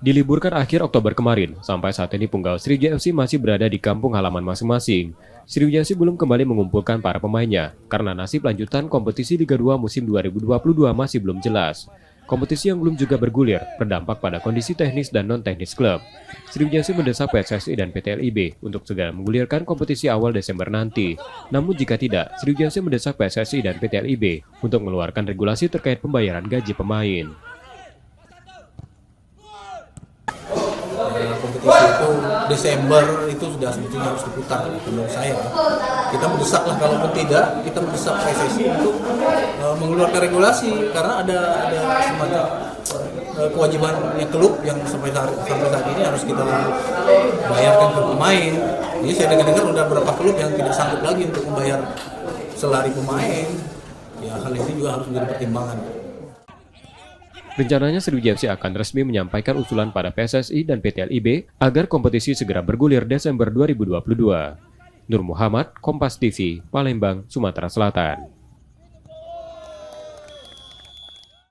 Diliburkan akhir Oktober kemarin, sampai saat ini Punggau Sriwijaya FC masih berada di kampung halaman masing-masing. Sriwijaya FC belum kembali mengumpulkan para pemainnya, karena nasib lanjutan kompetisi Liga 2 musim 2022 masih belum jelas. Kompetisi yang belum juga bergulir, berdampak pada kondisi teknis dan non-teknis klub. Sriwijaya FC mendesak PSSI dan PT LIB untuk segera menggulirkan kompetisi awal Desember nanti. Namun jika tidak, Sriwijaya FC mendesak PSSI dan PT LIB untuk mengeluarkan regulasi terkait pembayaran gaji pemain. Kompetisi itu Desember itu sudah sebetulnya harus diputar menurut saya. Kita mendesak lah, kalaupun tidak kita mendesak PSSI untuk mengeluarkan regulasi karena ada semacam kewajibannya klub yang sampai saat ini harus kita bayarkan ke pemain. Jadi saya dengar udah beberapa klub yang tidak sanggup lagi untuk membayar selari pemain. Ya hal ini juga harus menjadi pertimbangan. Rencananya Sriwijaya FC akan resmi menyampaikan usulan pada PSSI dan PT LIB agar kompetisi segera bergulir Desember 2022. Nur Muhammad, Kompas TV, Palembang, Sumatera Selatan.